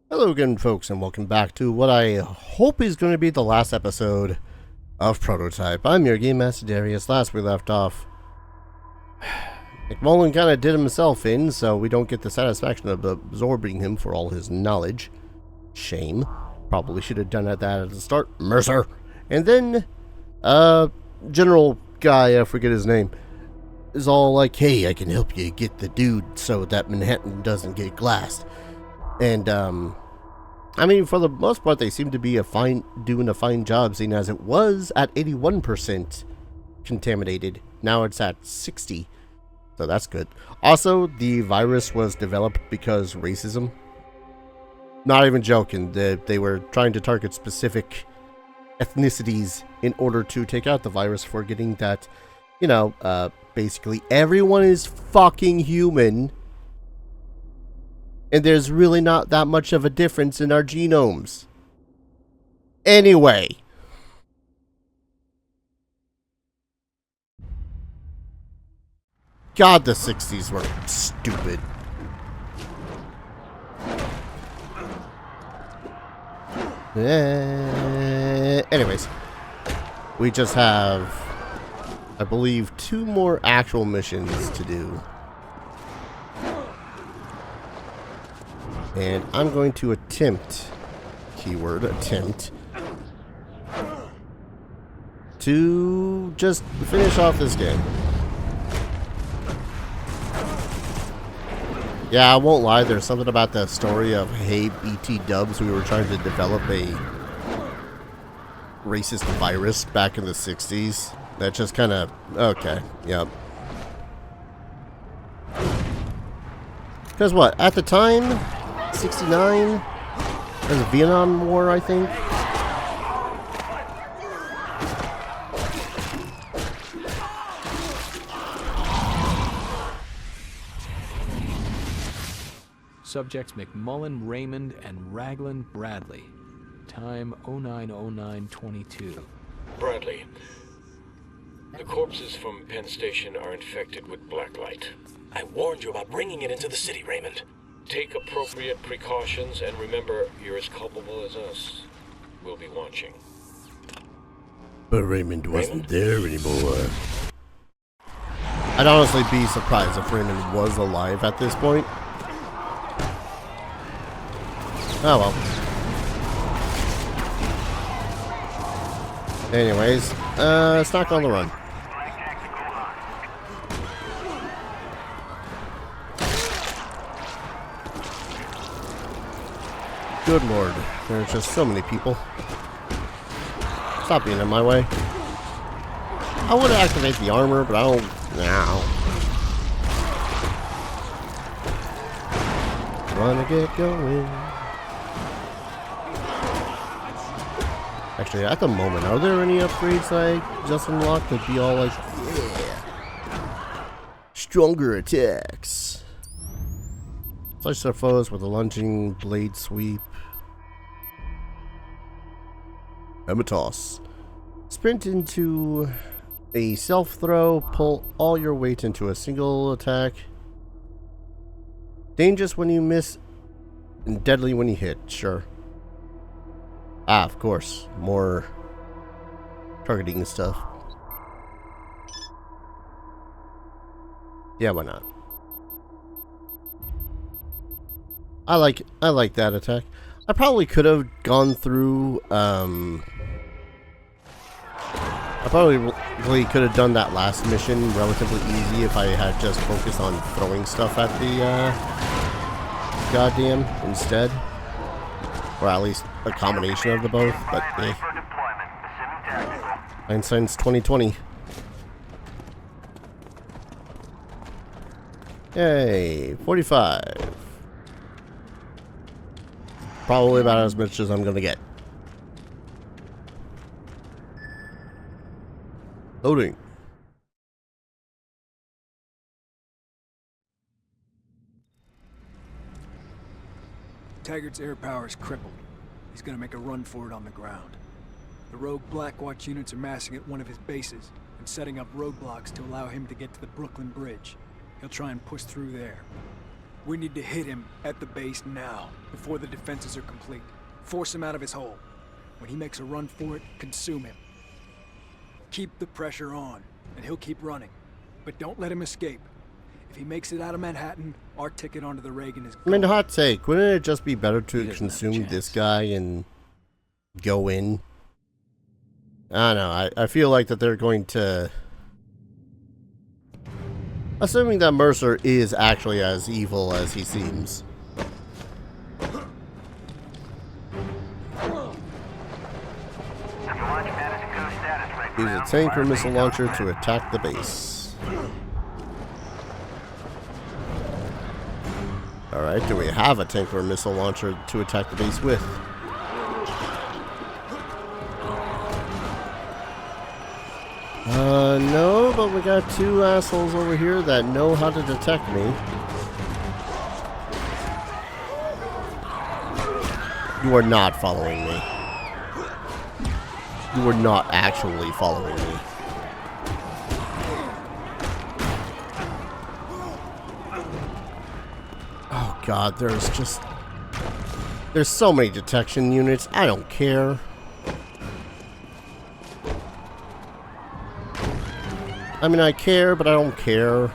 Hello again, folks, and welcome back to what I hope is going to be the last episode of Prototype. I'm your Game Master Darius. Last we left off, McMullen kind of did himself in, so we don't get the satisfaction of absorbing him for all his knowledge. Shame. Probably should have done that at the start. Mercer. And then, General guy, I forget his name, is all like, hey, I can help you get the dude so that Manhattan doesn't get glassed. And, I mean, for the most part, they seem to be doing a fine job, seeing as it was at 81% contaminated. Now it's at 60, so that's good. Also, the virus was developed because racism. Not even joking. They were trying to target specific ethnicities in order to take out the virus, forgetting that, basically everyone is fucking human. And there's really not that much of a difference in our genomes. Anyway. God, the 60s were stupid. Anyways. We just have, I believe, 2 more actual missions to do. And I'm going to attempt, keyword attempt, to just finish off this game. Yeah, I won't lie, there's something about the story of, hey, BT Dubs, we were trying to develop a racist virus back in the 60s. That just kind of, okay, yep. Because what, at the time, 69? There's a Vietnam War, I think. Subjects McMullen, Raymond, and Raglan Bradley. Time 090922. Bradley, the corpses from Penn Station are infected with blacklight. I warned you about bringing it into the city, Raymond. Take appropriate precautions and remember, you're as culpable as us. We'll be watching. But Raymond wasn't there anymore. I'd honestly be surprised if Raymond was alive at this point. Oh well. Anyways, let's knock on the run. Good lord, there's just so many people. Stop being in my way. I would activate the armor, but I don't now. Wanna get going. Actually, at the moment, are there any upgrades I just unlocked that'd be all like, yeah, stronger attacks? Slice their foes with a lunging blade sweep. Hematos. Sprint into a self-throw. Pull all your weight into a single attack. Dangerous when you miss and deadly when you hit. Sure. Ah, of course. More targeting stuff. Yeah, why not? I like that attack. I probably could have gone through, I probably could have done that last mission relatively easy if I had just focused on throwing stuff at the, goddamn instead. Or at least a combination of the both, but eh. Einstein's 2020. Yay, 45. Probably about as much as I'm gonna get. Loading. Taggart's air power is crippled. He's gonna make a run for it on the ground. The rogue Blackwatch units are massing at one of his bases and setting up roadblocks to allow him to get to the Brooklyn Bridge. He'll try and push through there. We need to hit him at the base now, before the defenses are complete. Force him out of his hole. When he makes a run for it, consume him. Keep the pressure on, and he'll keep running. But don't let him escape. If he makes it out of Manhattan, our ticket onto the Reagan is I mean, gone. hot take. Wouldn't it just be better to He doesn't have a consume this chance. guy and go in? I don't know. I feel like that they're going to... Assuming that Mercer is actually as evil as he seems. Use a tank or missile launcher to attack the base. Alright, do we have a tank or missile launcher to attack the base with? No, but we got two assholes over here that know how to detect me. You are not following me. You are not actually following me. Oh god, there's so many detection units, I don't care. I mean, I care, but I don't care.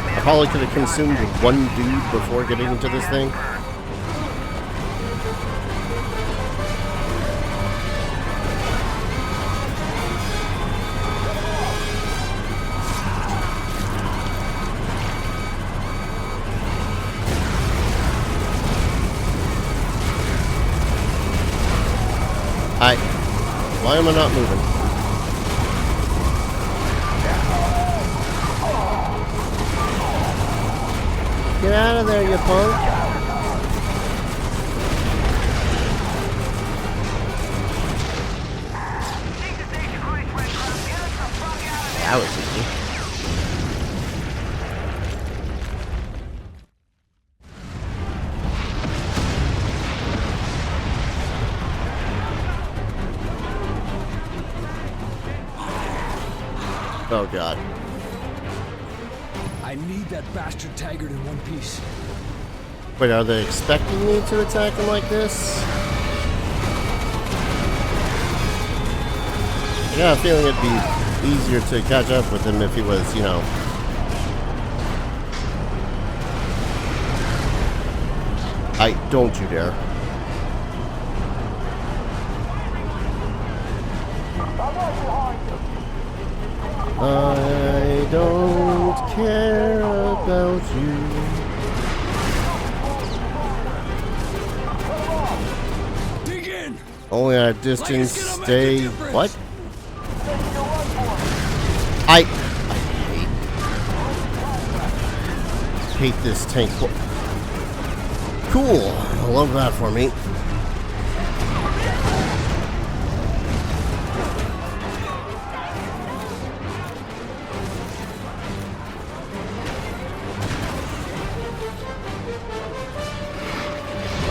I probably could have consumed one dude before getting into this thing. Why am I not moving? Get out of there, you punk! That was easy. Oh god. I need that bastard Taggart in one piece. Wait, are they expecting me to attack him like this? I got a feeling it'd be easier to catch up with him if he was, you know... don't you dare. I don't care about you. Dig in! Only at a distance, Let's get 'em at the stay... difference. What? I hate this tank. Cool. I love that for me.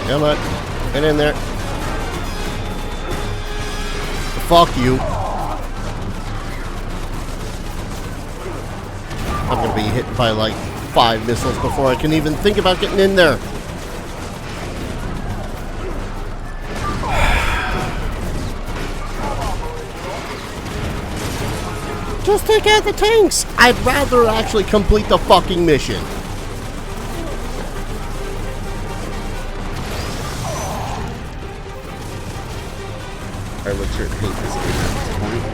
Come on. Get in there. Fuck you. I'm gonna be hit by like 5 missiles before I can even think about getting in there. Just take out the tanks. I'd rather actually complete the fucking mission. Alright, what's your hate this game at this point?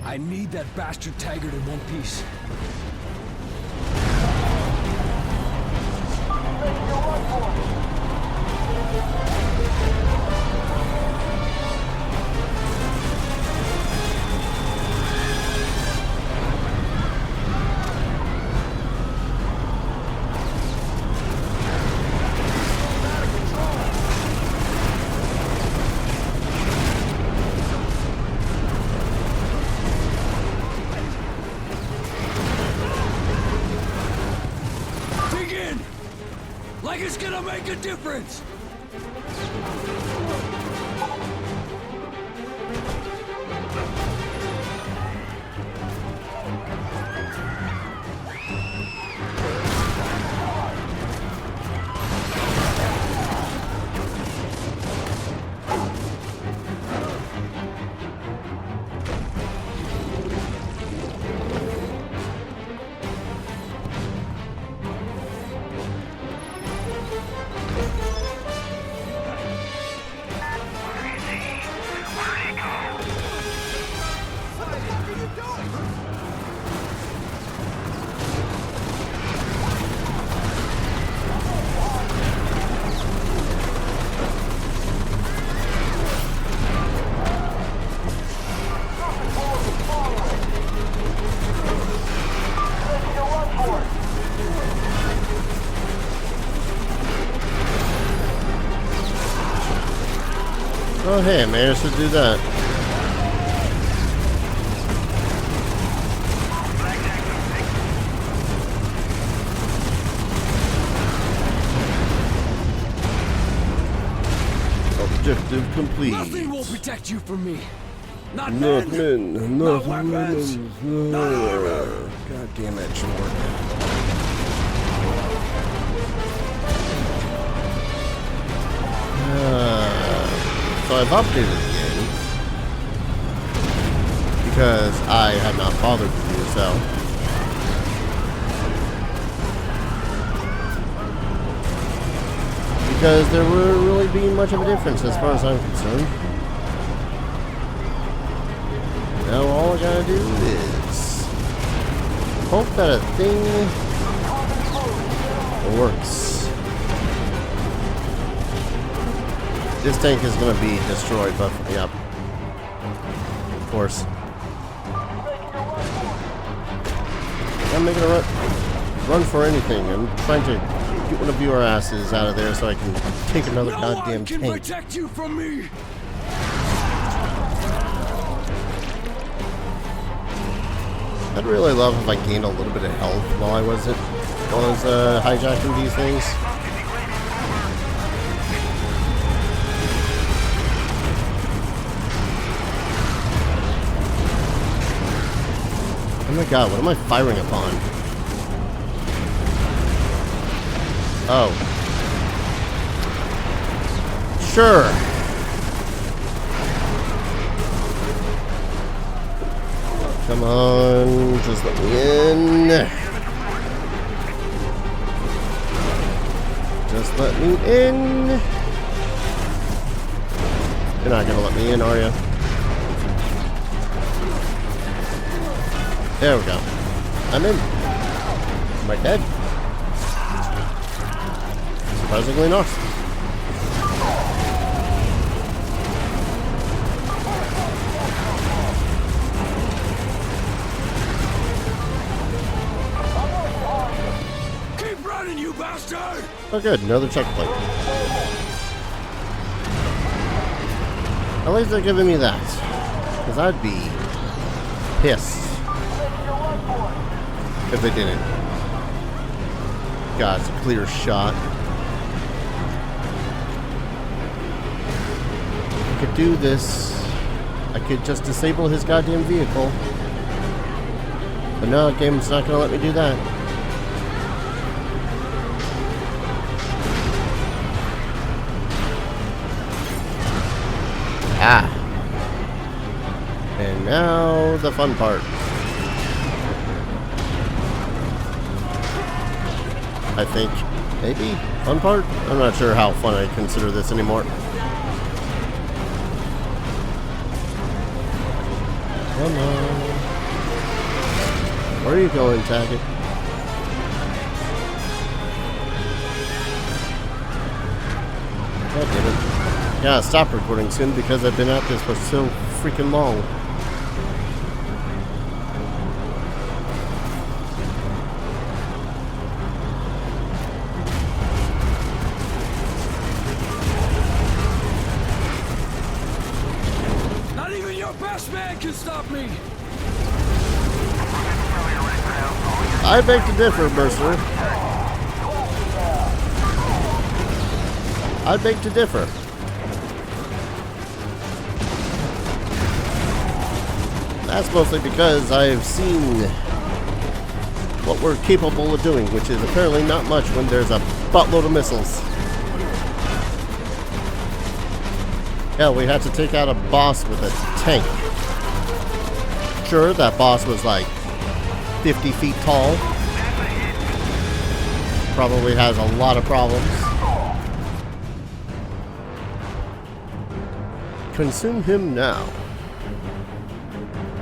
I need that bastard Taggart in one piece. gonna make a difference! Oh, hey, I managed to do that. Objective complete. Nothing will protect you from me! Not men! Nothing. Not weapons! Not armor! God damn it, Jordan. So I've updated the game because I had not bothered to do so. Because there wouldn't really be much of a difference as far as I'm concerned. Now all I gotta do is hope that a thing works. This tank is going to be destroyed, but yep. Of course. I'm making a run for anything. I'm trying to get one of your asses out of there so I can take another goddamn tank. No one can protect you from me. I'd really love if I gained a little bit of health while I was hijacking these things. Oh my god, what am I firing upon? Oh. Sure. Come on, just let me in. Just let me in. You're not gonna let me in, are you? There we go. I'm in. Am I dead? Surprisingly not. Keep running, you bastard! Oh good, another checkpoint. At least they're giving me that. Because I'd be pissed if they didn't. God, it's a clear shot. I could do this. I could just disable his goddamn vehicle. But no, the game's not gonna let me do that. Ah. And now the fun part. I think. Maybe? Fun part? I'm not sure how fun I consider this anymore. Come on. Where are you going, Taggart? God damn it. Gotta stop recording soon because I've been at this for so freaking long. Not even your best man can stop me! I beg to differ, Mercer. I beg to differ. That's mostly because I've seen what we're capable of doing, which is apparently not much when there's a buttload of missiles. Hell, we had to take out a boss with a tank. Sure, that boss was like 50 feet tall. Probably has a lot of problems. Consume him now.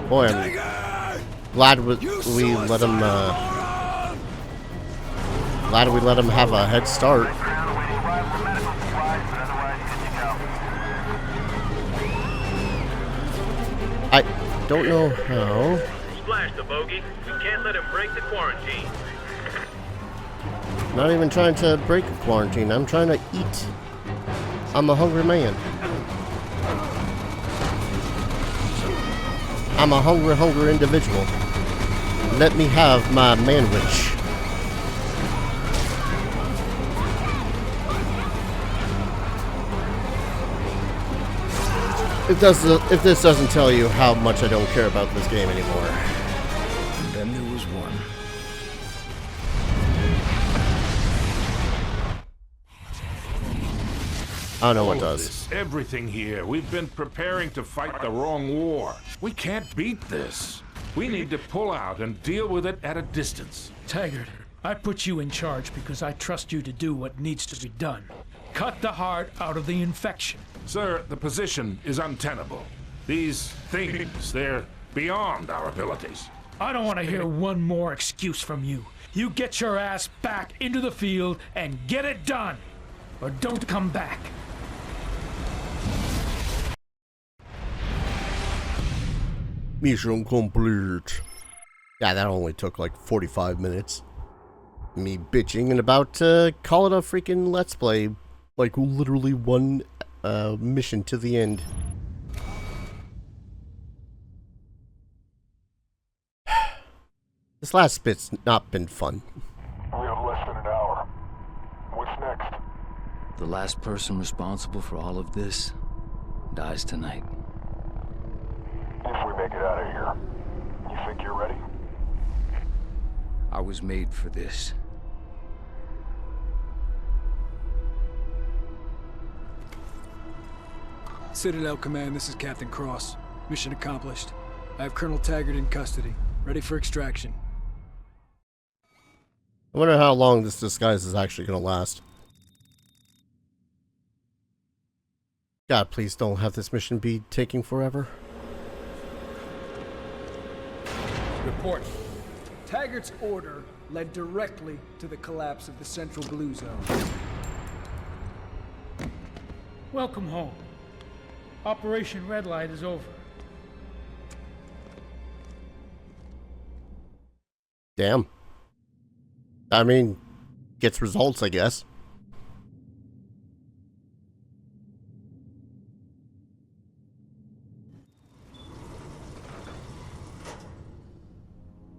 Boy, I'm glad we let him. Glad we let him have a head start. I don't know how. Splash the bogey. We can't let him break the quarantine. Not even trying to break a quarantine. I'm trying to eat. I'm a hungry man. I'm a hungry individual. Let me have my manwich. If this doesn't tell you how much I don't care about this game anymore. Then there was one. I don't know what does. Everything here. We've been preparing to fight the wrong war. We can't beat this. We need to pull out and deal with it at a distance. Taggart, I put you in charge because I trust you to do what needs to be done. Cut the heart out of the infection. Sir, the position is untenable. These things, they're beyond our abilities. I don't want to hear one more excuse from you. You get your ass back into the field and get it done. Or don't come back. Mission complete. Yeah, that only took like 45 minutes. Me bitching and about to call it a freaking Let's Play. Like literally one mission to the end. This last bit's not been fun. We have less than an hour. What's next? The last person responsible for all of this dies tonight. If we make it out of here, you think you're ready? I was made for this. Citadel Command, this is Captain Cross. Mission accomplished. I have Colonel Taggart in custody, ready for extraction. I wonder how long this disguise is actually going to last. God, please don't have this mission be taking forever. Report. Taggart's order led directly to the collapse of the Central Blue Zone. Welcome home. Operation Red Light is over. Damn. I mean, gets results, I guess.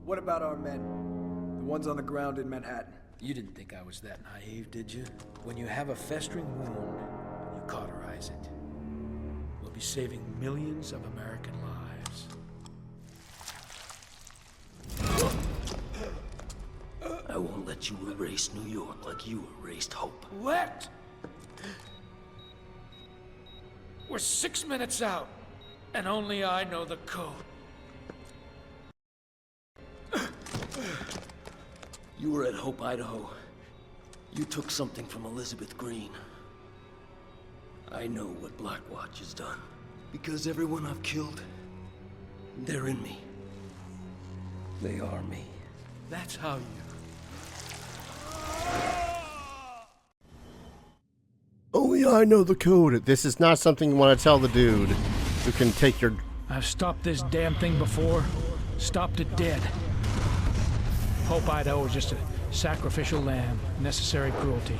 What about our men? The ones on the ground in Manhattan? You didn't think I was that naive, did you? When you have a festering wound, you cauterize it. We'll be saving millions of American lives. I won't let you erase New York like you erased Hope. Let! We're 6 minutes out, and only I know the code. You were at Hope, Idaho. You took something from Elizabeth Green. I know what Blackwatch has done. Because everyone I've killed, they're in me. They are me. That's how you... Only I know the code. This is not something you want to tell the dude who can take your... I've stopped this damn thing before. Stopped it dead. Hope Idaho was just a sacrificial lamb. Necessary cruelty.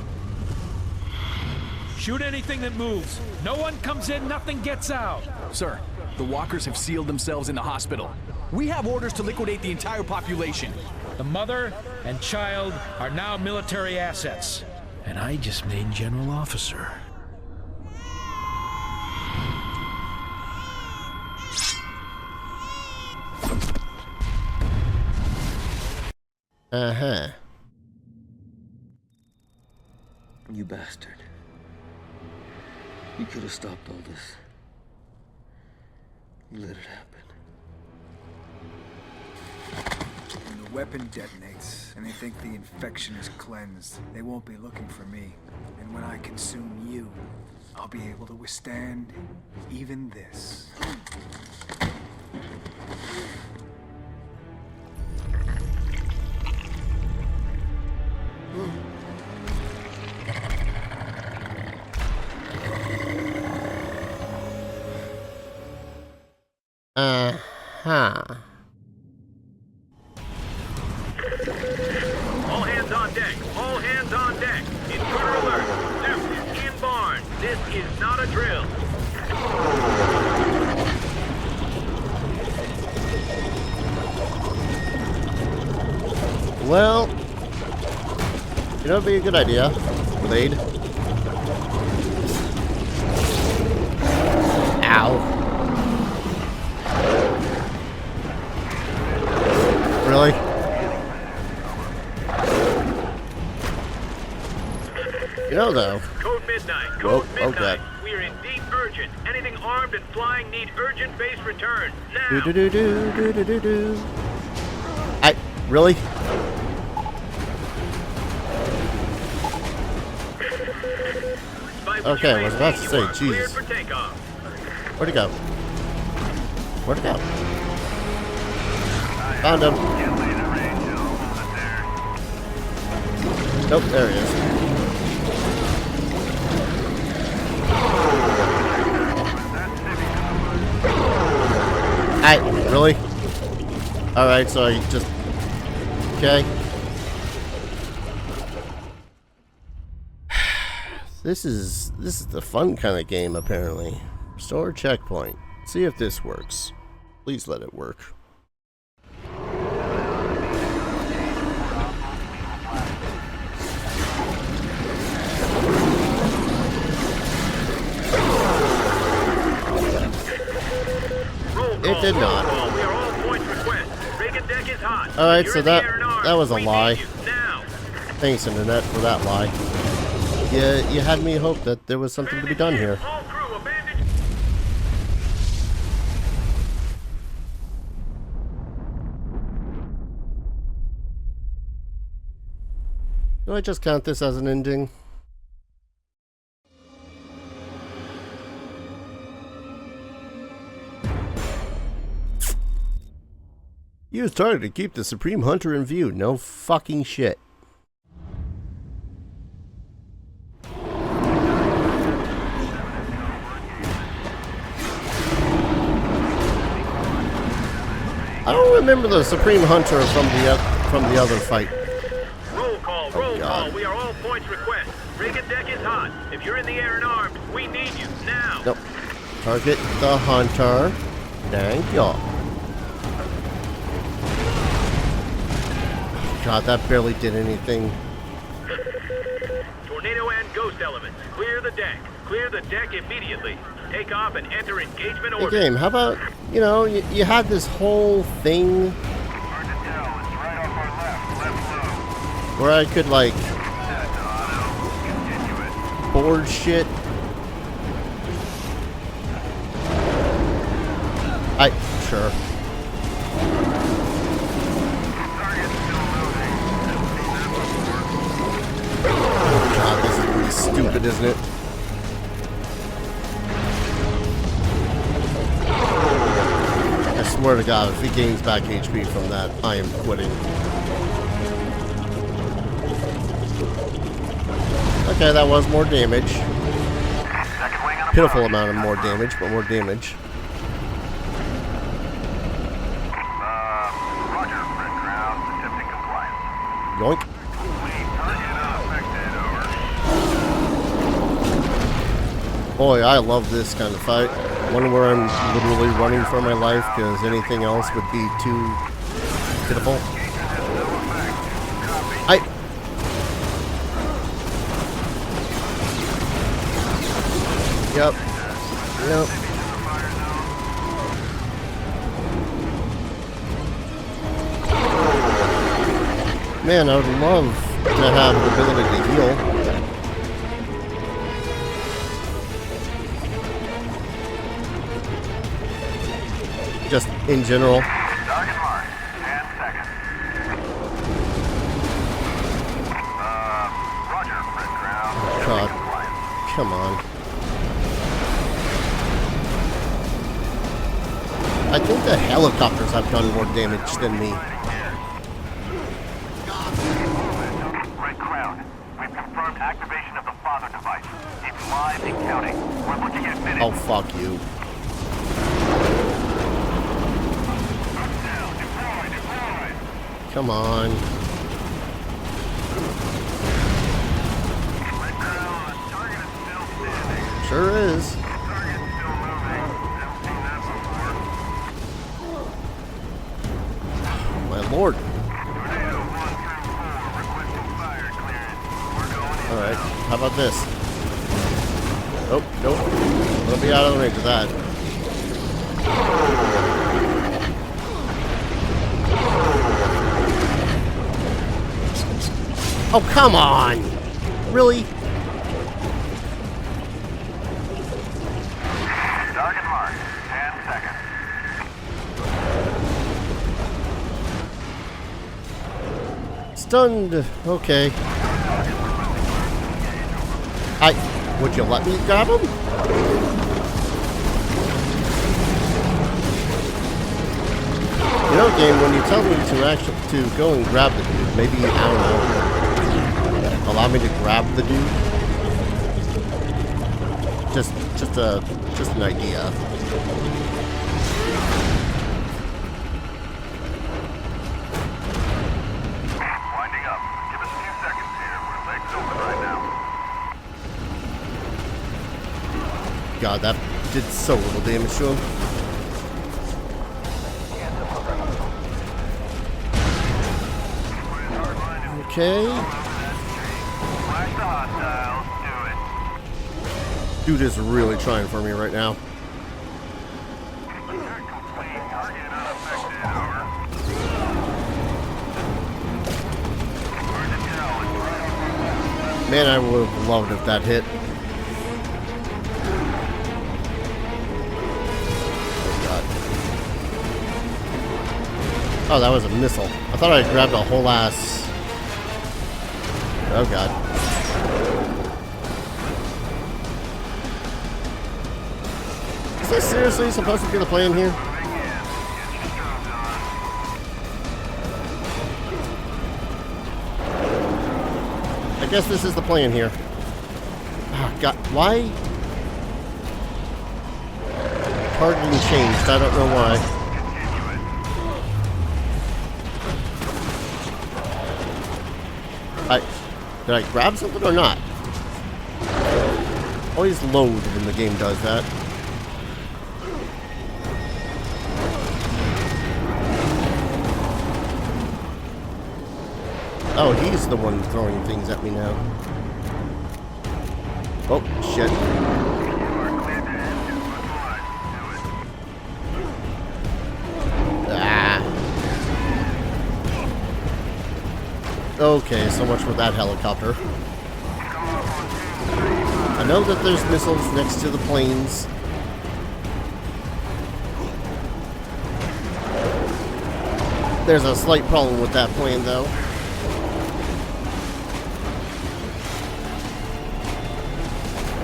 Shoot anything that moves. No one comes in, nothing gets out. Sir, the walkers have sealed themselves in the hospital. We have orders to liquidate the entire population. The mother and child are now military assets. And I just made general officer. Uh-huh. You bastard. You could have stopped all this. You let it happen. When the weapon detonates and they think the infection is cleansed, they won't be looking for me. And when I consume you, I'll be able to withstand even this. Uh-huh. All hands on deck. All hands on deck. Intruder alert. Zeus is in barn. This is not a drill. Well, you know, it'd be a good idea. Blade. Ow. Really? You know, though. Code midnight. Code midnight. Okay. We are in deep urgent. Anything armed and flying need urgent base return. Now. Do do do do do do do. Really? Okay, I was about to say, Jesus. Where'd he go? Where'd he go? Found him. Nope, there he is. Really? Alright, so I just... Okay. This is the fun kind of game, apparently. Restore checkpoint. See if this works. Please let it work. It did not. Alright, so that was a lie. Thanks, Internet, for that lie. You had me hope that there was something to be done here. Do I just count this as an ending? Use target to keep the Supreme Hunter in view. No fucking shit. I don't remember the Supreme Hunter from the other fight. Roll call, roll call. We are all points request. Rig and deck is hot. If you're in the air and armed, we need you now. Nope. Target the Hunter. Thank y'all. God, that barely did anything. Tornado and ghost elements. Clear the deck. Clear the deck immediately. Take off and enter engagement order. Hey, game, how about, you know, you had this whole thing where I could, like, board shit. Sure. God, this is really stupid, isn't it? I swear to God, if he gains back HP from that, I am quitting. Okay, that was more damage. Pitiful amount of more damage, but more damage. Yoink. Boy, I love this kind of fight. One where I'm literally running for my life because anything else would be too pitiful. Yep. Man, I would love to have the ability to heal. Just in general. Target mark. 10 seconds. Roger, Red Crown. God. Come on. I think the helicopters have done more damage than me. Red Crown, we've confirmed activation of the father device. It's live and counting. We're looking at minutes. Oh, fuck you. Come on. Red Crown, target is still standing. Sure is. Target's still moving. Haven't seen that before. My lord. Tornado 1 through 4, requesting fire clearance. We're going in. Alright, how about this? Oh, nope. We'll be out of the range of that. Oh, come on! Really? Target mark. 10 seconds. Stunned. Okay. Would you let me grab him? You know, game, when you tell me to go and grab the dude, maybe, I don't know, allow me to grab the dude? Just an idea. Winding up. Give us a few seconds here. We're legs open right now. God, that did so little damage to him. Okay. Flash the hostiles. Do it. Dude is really trying for me right now. Attack complete. Target unaffected. Over. Where'd it go? It's right off our left. Man, I would have loved if that hit. Oh, that was a missile. I thought I grabbed a whole ass. Oh god. Is this seriously supposed to be the plan here? I guess this is the plan here. Oh god, why? Targeting changed, I don't know why. Did I grab something or not? Always load when the game does that. Oh, he's the one throwing things at me now. Oh, shit. Okay, so much for that helicopter. I know that there's missiles next to the planes. There's a slight problem with that plane, though.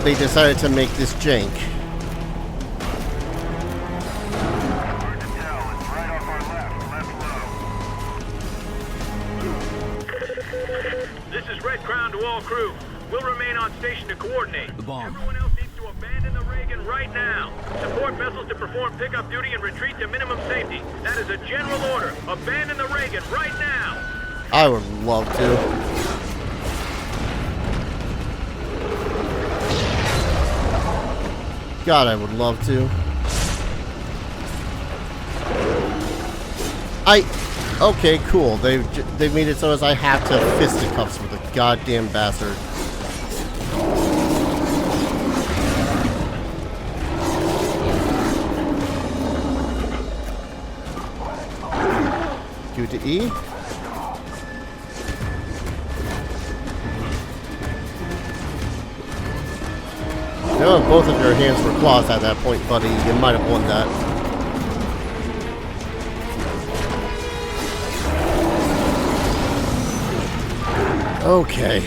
They decided to make this jank. This is Red Crown to all crew. We'll remain on station to coordinate. The bomb. Everyone else needs to abandon the Reagan right now. Support vessels to perform pickup duty and retreat to minimum safety. That is a general order. Abandon the Reagan right now. I would love to. God, I would love to. Okay, cool. They made it so as I have to fisticuffs with a goddamn bastard. Q to E. know, if both of your hands were claws at that point, buddy, you might have won that. Okay.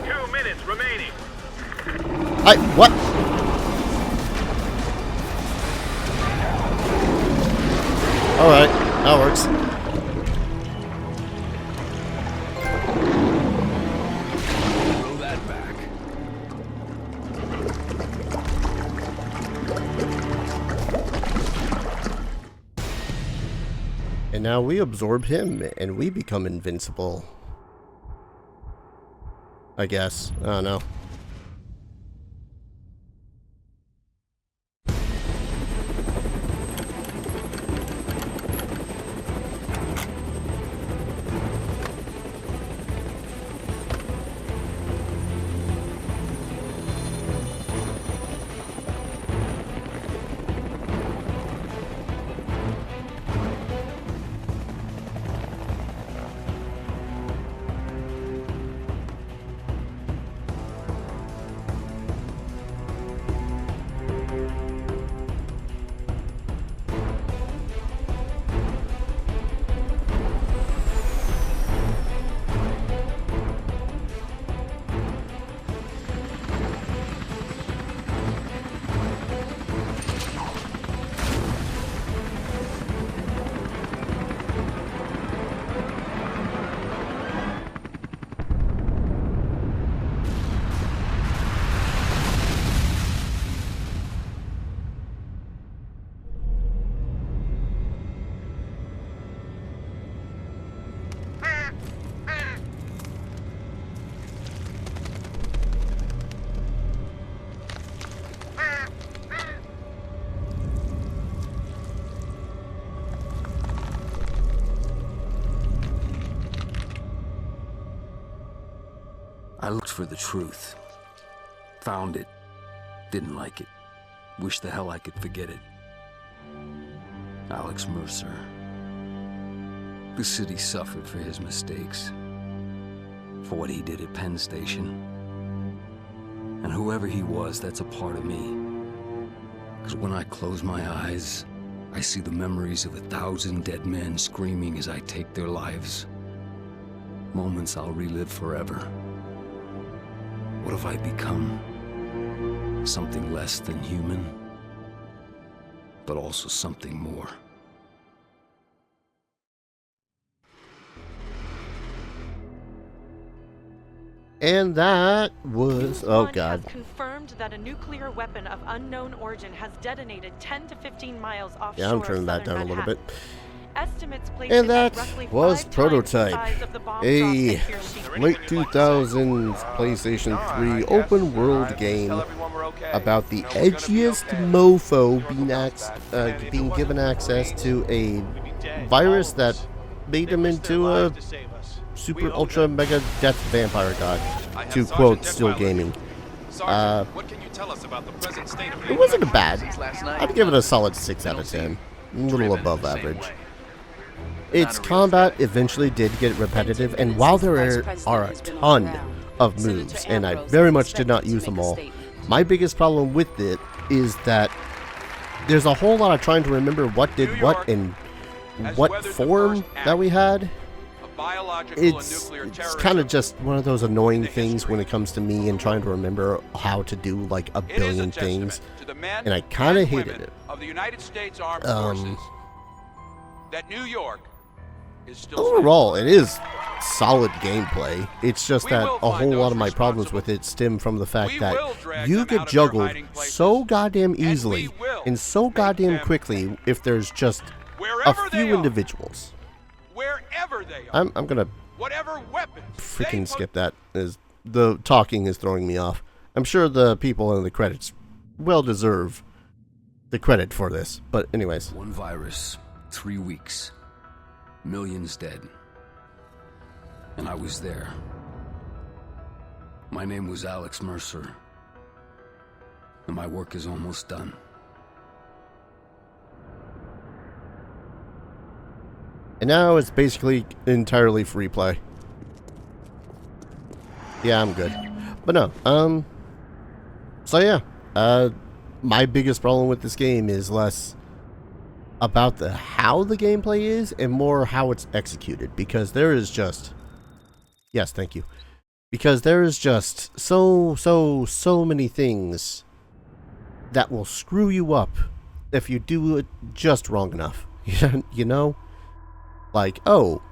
2 minutes remaining. What? Alright, that works. Throw that back. And now we absorb him, and we become invincible. I guess. I don't know. I looked for the truth. Found it. Didn't like it. Wish the hell I could forget it. Alex Mercer. The city suffered for his mistakes. For what he did at Penn Station. And whoever he was, that's a part of me. Because when I close my eyes, I see the memories of 1,000 dead men screaming as I take their lives. Moments I'll relive forever. What have I become? Something less than human, but also something more. And that was... oh god. Has confirmed that a nuclear weapon of unknown origin has detonated 10 to 15 miles offshore. Yeah, I'm turning that down a little bit. Estimates place And it that at roughly was 5 times the Prototype, size of the bomb a dropped at Hiroshima. late 2000s PlayStation 3 open world game about the edgiest mofo being given access to a virus that made him into a super ultra mega death vampire god, to quote Still Gaming. It wasn't a bad. I'd give it a solid 6 out of 10. A little above average. Its combat eventually did get repetitive, and while there are a ton of moves, and I very much did not use them all, my biggest problem with it is that there's a whole lot of trying to remember what did what and what form that we had. It's kind of just one of those annoying things when it comes to me and trying to remember how to do like a billion things, and I kind of hated it. That New York is still overall, it is solid gameplay. It's just that a whole lot of my problems with it stem from the fact that you get juggled so goddamn easily and so goddamn quickly if there's just a few individuals. Wherever they are. I'm gonna whatever weapons freaking skip that. The talking is throwing me off. I'm sure the people in the credits well deserve the credit for this, but anyways. One virus, 3 weeks, millions dead, and I was there. My name was Alex Mercer, and my work is almost done. And now it's basically entirely free play. Yeah, I'm good. But no, so yeah, my biggest problem with this game is less about how the gameplay is and more how it's executed, because there is just, yes, thank you, because there is just so many things that will screw you up if you do it just wrong enough. You know, like, oh,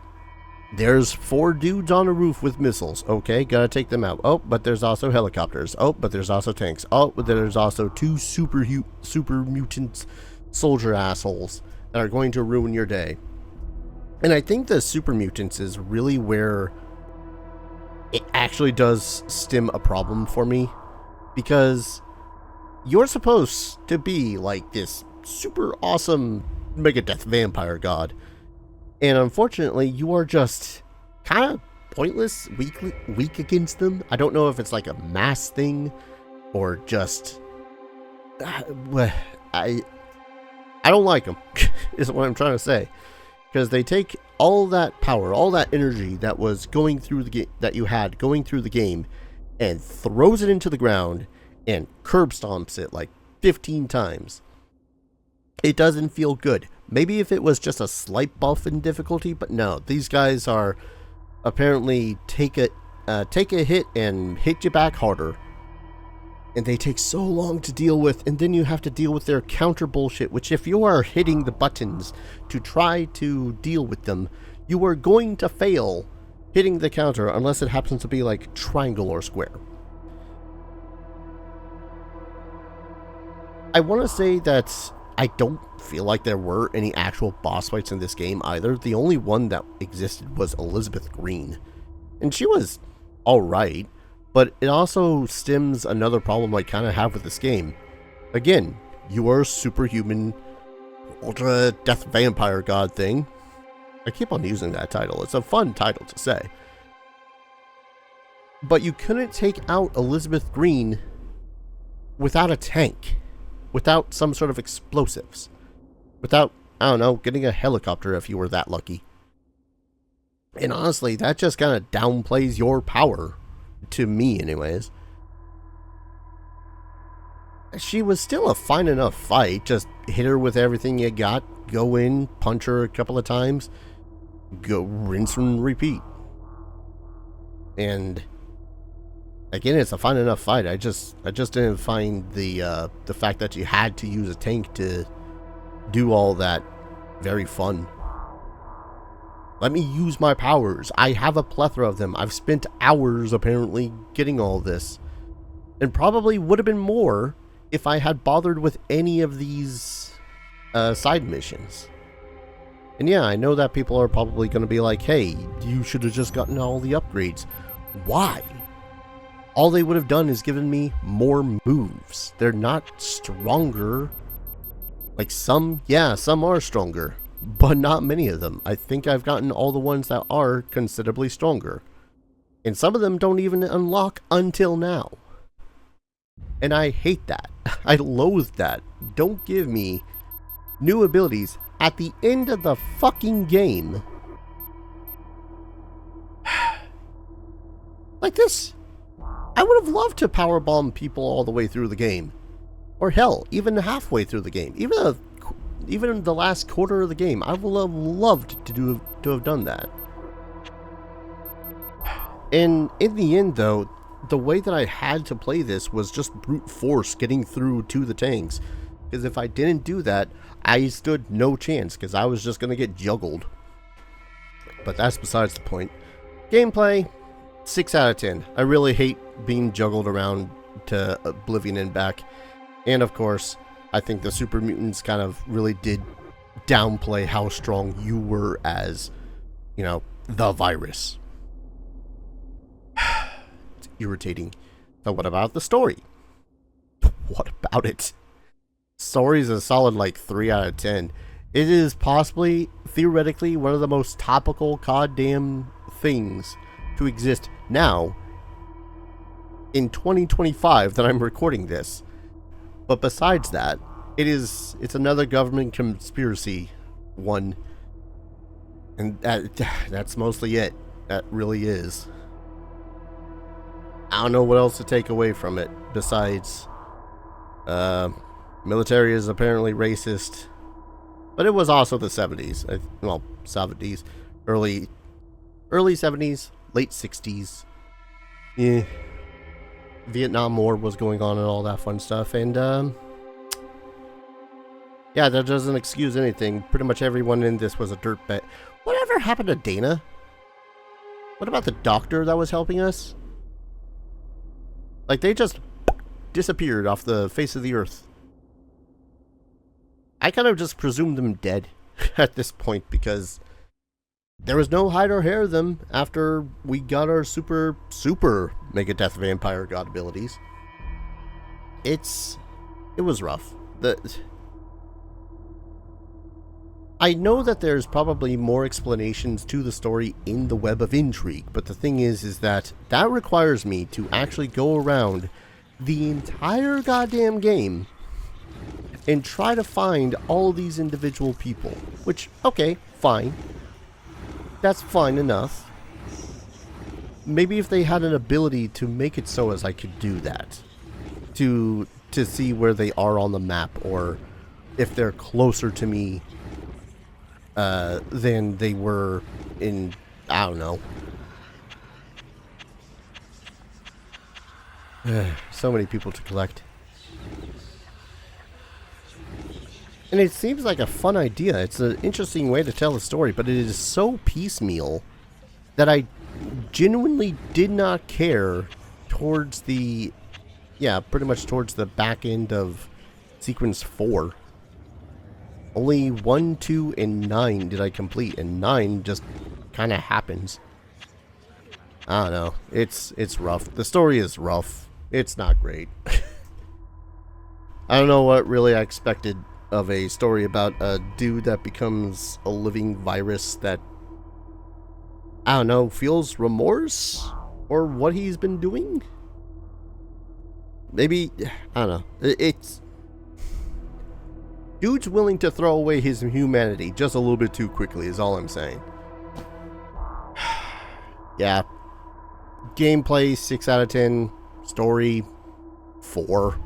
there's 4 dudes on a roof with missiles. Okay, gotta take them out. Oh, but there's also helicopters. Oh, but there's also tanks. Oh, but there's also 2 super mutant soldier assholes that are going to ruin your day. And I think the super mutants is really where it actually does stem a problem for me, because you're supposed to be like this super awesome Megadeth vampire god. And unfortunately, you are just kind of pointless, weak against them. I don't know if it's like a mass thing or just... I don't like them, is what I'm trying to say. Because they take all that power, all that energy that was going through the game, that you had going through the game, and throws it into the ground and curb stomps it like 15 times. It doesn't feel good. Maybe if it was just a slight buff in difficulty, but no, these guys are apparently take a hit and hit you back harder, and they take so long to deal with, and then you have to deal with their counter bullshit, which if you are hitting the buttons to try to deal with them, you are going to fail hitting the counter unless it happens to be like triangle or square. I want to say that I don't feel like there were any actual boss fights in this game either. The only one that existed was Elizabeth Green, and she was alright, but it also stems another problem I kind of have with this game. Again, you are a superhuman ultra death vampire god thing. I keep on using that title. It's a fun title to say. But you couldn't take out Elizabeth Green without a tank, without some sort of explosives, without, I don't know, getting a helicopter if you were that lucky. And honestly, that just kind of downplays your power, to me anyways. She was still a fine enough fight. Just hit her with everything you got, go in, punch her a couple of times, go rinse and repeat. And again, it's a fine enough fight. I just didn't find the fact that you had to use a tank to do all that very fun. Let me use my powers. I have a plethora of them. I've spent hours apparently getting all this, and probably would have been more if I had bothered with any of these side missions. And yeah, I know that people are probably going to be like, hey, you should have just gotten all the upgrades. Why? All they would have done is given me more moves. They're not stronger. Like some are stronger, but not many of them. I think I've gotten all the ones that are considerably stronger. And some of them don't even unlock until now. And I hate that. I loathe that. Don't give me new abilities at the end of the fucking game. Like this. I would have loved to powerbomb people all the way through the game. Or hell, even halfway through the game. Even in the last quarter of the game, I would have loved to have done that. And in the end, though, the way that I had to play this was just brute force getting through to the tanks. Because if I didn't do that, I stood no chance, because I was just going to get juggled. But that's besides the point. Gameplay, 6 out of 10. I really hate being juggled around to oblivion and back. And of course, I think the super mutants kind of really did downplay how strong you were as, you know, the virus. It's irritating. So what about the story? What about it? Story's a solid like 3 out of 10. It is possibly, theoretically, one of the most topical goddamn things to exist now in 2025 that I'm recording this. But besides that, it's another government conspiracy one, and that's mostly it. That really is. I don't know what else to take away from it besides military is apparently racist, but it was also the 70s. Well, 70s, early 70s, late 60s. Yeah, Vietnam War was going on and all that fun stuff, and yeah, that doesn't excuse anything. Pretty much everyone in this was a dirtbag. Whatever happened to Dana? What about the doctor that was helping us? Like, they just disappeared off the face of the earth. I kind of just presumed them dead at this point because there was no hide or hair of them after we got our super Megadeth vampire god abilities. It was rough. I know that there's probably more explanations to the story in the Web of Intrigue, but the thing is that requires me to actually go around the entire goddamn game and try to find all these individual people. Which, okay, fine. That's fine enough. Maybe if they had an ability to make it so as I could do that. To see where they are on the map, or if they're closer to me than they were in, I don't know. So many people to collect. And it seems like a fun idea. It's an interesting way to tell a story, but it is so piecemeal that I genuinely did not care towards the, yeah, pretty much towards the back end of Sequence 4. Only 1, 2, and 9 did I complete, and 9 just kind of happens. I don't know. It's rough. The story is rough. It's not great. I don't know what really I expected of a story about a dude that becomes a living virus that, I don't know, feels remorse or what he's been doing. Maybe, I don't know. It's dude's willing to throw away his humanity just a little bit too quickly is all I'm saying. Yeah. Gameplay 6 out of 10. Story 4.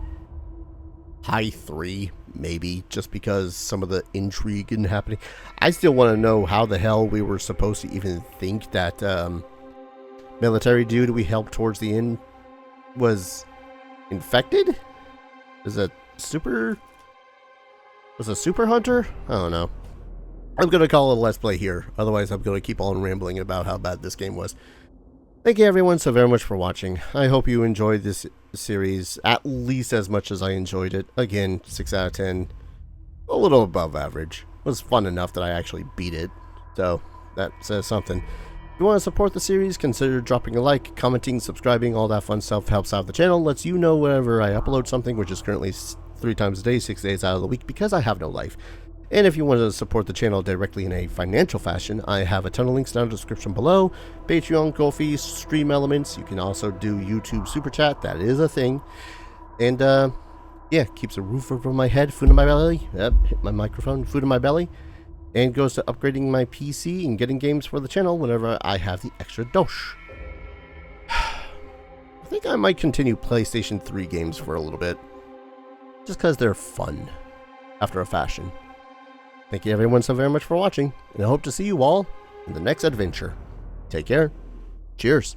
High 3, maybe, just because some of the intrigue and happening. I still want to know how the hell we were supposed to even think that military dude we helped towards the end was infected? Was a super hunter? I don't know. I'm going to call it a Let's Play here. Otherwise, I'm going to keep on rambling about how bad this game was. Thank you everyone so very much for watching. I hope you enjoyed this series at least as much as I enjoyed it. Again, 6 out of 10. A little above average. It was fun enough that I actually beat it. So, that says something. If you want to support the series, consider dropping a like, commenting, subscribing, all that fun stuff helps out the channel. Lets you know whenever I upload something, which is currently 3 times a day, 6 days out of the week, because I have no life. And if you want to support the channel directly in a financial fashion, I have a ton of links down in the description below. Patreon, Ko-fi, Stream Elements. You can also do YouTube Super Chat. That is a thing. And, yeah, keeps a roof over my head, food in my belly. Yep, hit my microphone, food in my belly. And goes to upgrading my PC and getting games for the channel whenever I have the extra dosh. I think I might continue PlayStation 3 games for a little bit. Just because they're fun, after a fashion. Thank you everyone so very much for watching, and I hope to see you all in the next adventure. Take care. Cheers.